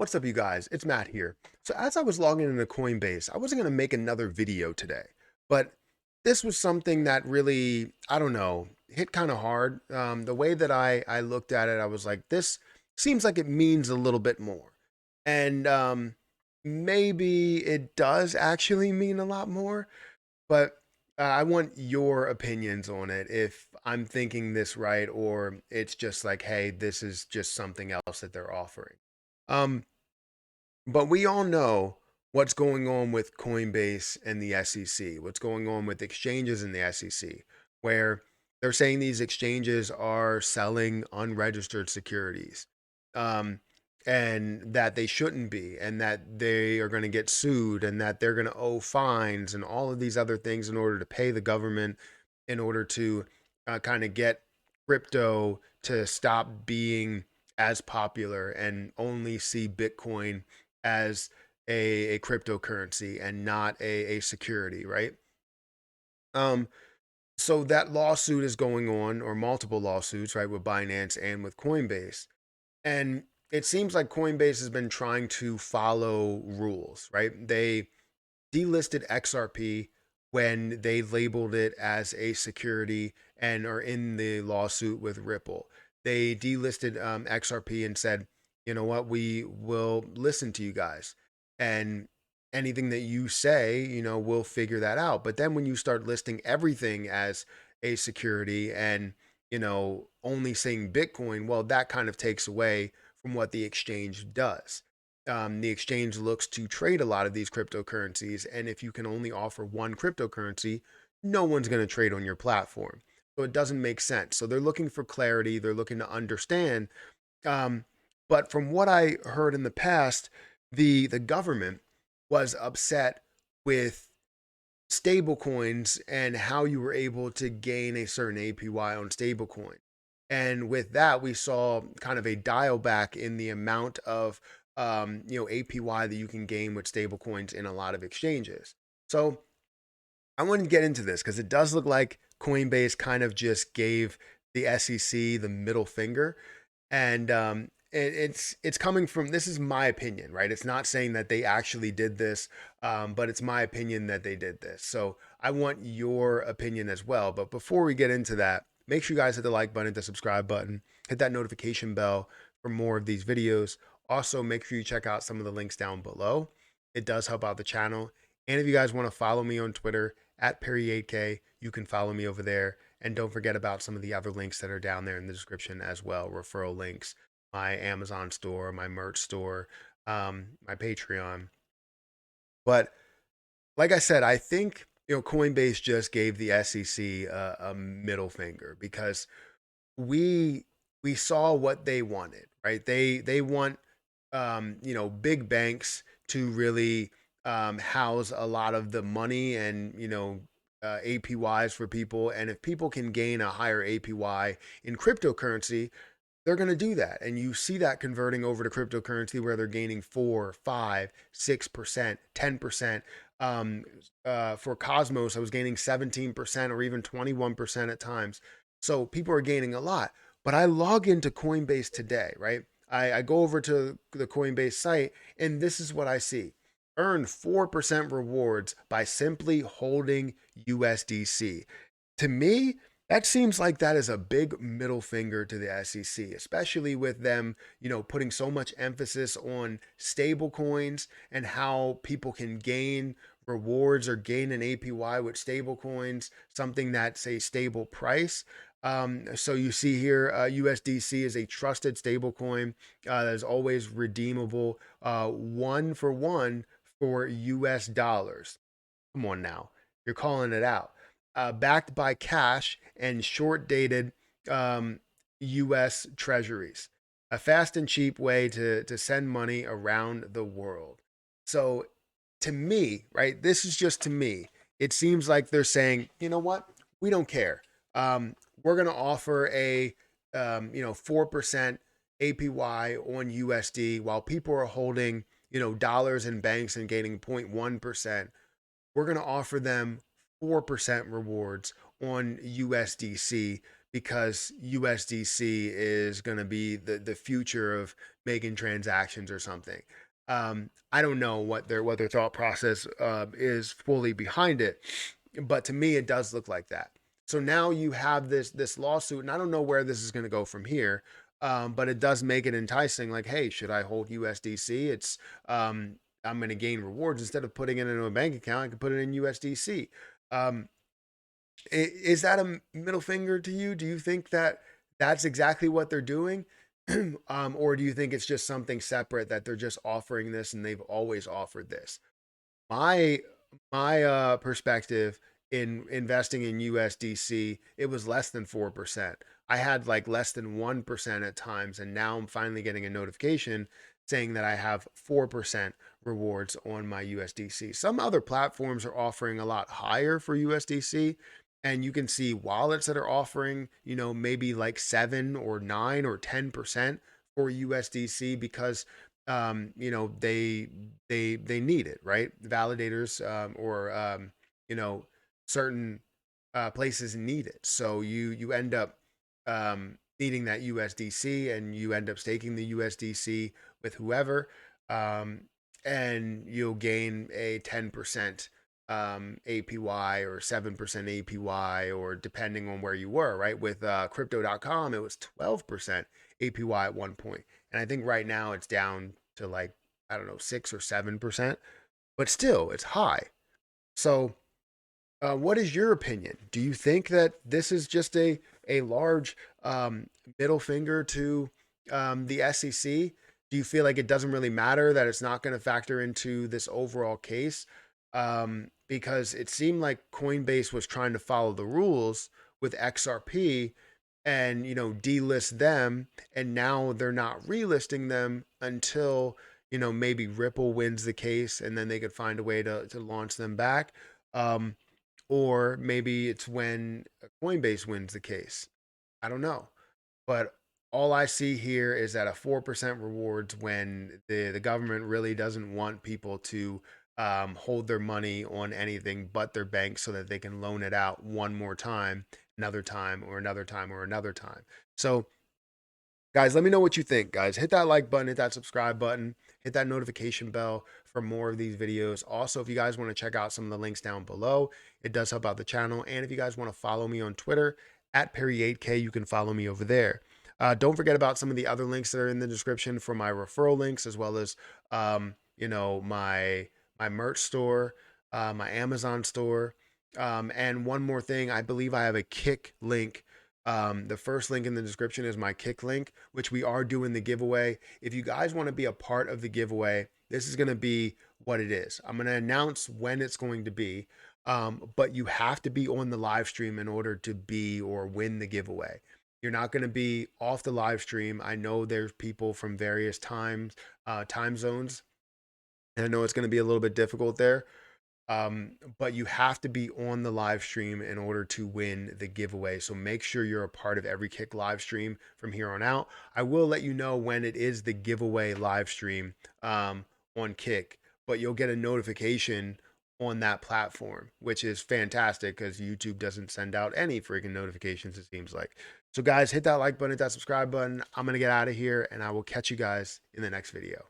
What's up, you guys? It's Matt here. So, as I was logging into Coinbase, I wasn't going to make another video today, but this was something that really, I don't know, hit kind of hard. The way that I looked at it, I was like, this seems like it means a little bit more. And maybe it does actually mean a lot more, but I want your opinions on it if I'm thinking this right or it's just like, hey, this is just something else that they're offering. Um, but we all know what's going on with Coinbase and the SEC, what's going on with exchanges in the SEC, where they're saying these exchanges are selling unregistered securities, um, and that they shouldn't be, and that they are going to get sued, and that they're going to owe fines and all of these other things in order to pay the government, in order to kind of get crypto to stop being as popular and only see Bitcoin as a cryptocurrency and not a security, right? Um, so that lawsuit is going on, or multiple lawsuits, right, with Binance and with Coinbase. And it seems like Coinbase has been trying to follow rules, right? They delisted XRP when they labeled it as a security and are in the lawsuit with Ripple. They delisted XRP and said, you know what, we will listen to you guys. And anything that you say, we'll figure that out. But then when you start listing everything as a security and, only saying Bitcoin, well, that kind of takes away from what the exchange does. The exchange looks to trade a lot of these cryptocurrencies. And if you can only offer one cryptocurrency, no one's going to trade on your platform. So it doesn't make sense. So they're looking for clarity. They're looking to understand. Um, but from what I heard in the past, the government was upset with stablecoins and how you were able to gain a certain APY on stablecoin. And with that, we saw kind of a dial back in the amount of APY that you can gain with stablecoins in a lot of exchanges. So I want to get into this because it does look like Coinbase kind of just gave the SEC the middle finger, and it's coming from, this is my opinion, right? It's not saying that they actually did this, but it's my opinion that they did this. So I want your opinion as well. But before we get into that, make sure you guys hit the like button, the subscribe button, hit that notification bell for more of these videos. Also, make sure you check out some of the links down below. It does help out the channel. And if you guys want to follow me on Twitter at Perry8K, you can follow me over there. And don't forget about some of the other links that are down there in the description as well, referral links, my Amazon store, my merch store, my Patreon. But like I said, I think Coinbase just gave the SEC a middle finger because we we saw what they wanted, right? They want big banks to really house a lot of the money and APYs for people. And if people can gain a higher APY in cryptocurrency, they're going to do that. And you see that converting over to cryptocurrency where they're gaining 4, 5, 6%, 10%. For Cosmos, I was gaining 17% or even 21% at times. So people are gaining a lot. But I log into Coinbase today, right? I go over to the Coinbase site and this is what I see. Earn 4% rewards by simply holding USDC. To me, that seems like that is a big middle finger to the SEC, especially with them, putting so much emphasis on stable coins and how people can gain rewards or gain an APY with stable coins, something that's a stable price. So you see here, USDC is a trusted stable coin that is always redeemable, 1 for 1 for US dollars. Come on now, you're calling it out. Backed by cash and short dated US treasuries. A fast and cheap way to send money around the world. So, to me, right, this is just to me, it seems like they're saying, you know what? We don't care. We're going to offer a 4% APY on USD while people are holding, dollars in banks and gaining 0.1%. We're going to offer them 4% rewards on USDC because USDC is going to be the future of making transactions or something. I don't know what their thought process is fully behind it, but to me, it does look like that. So now you have this lawsuit, and I don't know where this is going to go from here. But it does make it enticing. Like, hey, should I hold USDC? I'm going to gain rewards instead of putting it into a bank account. I can put it in USDC. Um, is that a middle finger to you? Do you think that that's exactly what they're doing? Or do you think it's just something separate that they're just offering this and they've always offered this? My my perspective in investing in USDC, it was less than 4%. I had like less than 1% at times, and now I'm finally getting a notification saying that I have 4% rewards on my USDC. Some other platforms are offering a lot higher for USDC, and you can see wallets that are offering, maybe like 7 or 9 or 10% for USDC because they need it, right? Validators or you know certain places need it, so you end up needing that USDC, and you end up staking the USDC with whoever, um, and you'll gain a 10% APY or 7% APY, or depending on where you were, right? With crypto.com, it was 12% APY at one point. And I think right now it's down to like, I don't know, 6 or 7%, but still it's high. So, what is your opinion? Do you think that this is just a large middle finger to the SEC? Do you feel like it doesn't really matter, that it's not going to factor into this overall case? Because it seemed like Coinbase was trying to follow the rules with XRP and delist them, and now they're not relisting them until maybe Ripple wins the case, and then they could find a way to launch them back. Um, or maybe it's when Coinbase wins the case. I don't know. But all I see here is that a 4% rewards when the government really doesn't want people to hold their money on anything but their bank, so that they can loan it out one more time, another time, or another time, or another time. So, guys, let me know what you think, guys. Hit that like button, hit that subscribe button, hit that notification bell for more of these videos. Also, if you guys want to check out some of the links down below, it does help out the channel. And if you guys want to follow me on Twitter at Perry8K, you can follow me over there. Don't forget about some of the other links that are in the description for my referral links, as well as my merch store, my Amazon store. And one more thing, I believe I have a Kick link. The first link in the description is my Kick link, which we are doing the giveaway. If you guys want to be a part of the giveaway, this is going to be what it is. I'm going to announce when it's going to be, but you have to be on the live stream in order to be or win the giveaway. You're not going to be off the live stream. I know there's people from various time zones, and I know it's going to be a little bit difficult there. But you have to be on the live stream in order to win the giveaway. So make sure you're a part of every Kick live stream from here on out. I will let you know when it is the giveaway live stream on Kick, but you'll get a notification on that platform, which is fantastic because YouTube doesn't send out any freaking notifications, it seems like. So, guys, hit that like button, hit that subscribe button. I'm going to get out of here, and I will catch you guys in the next video.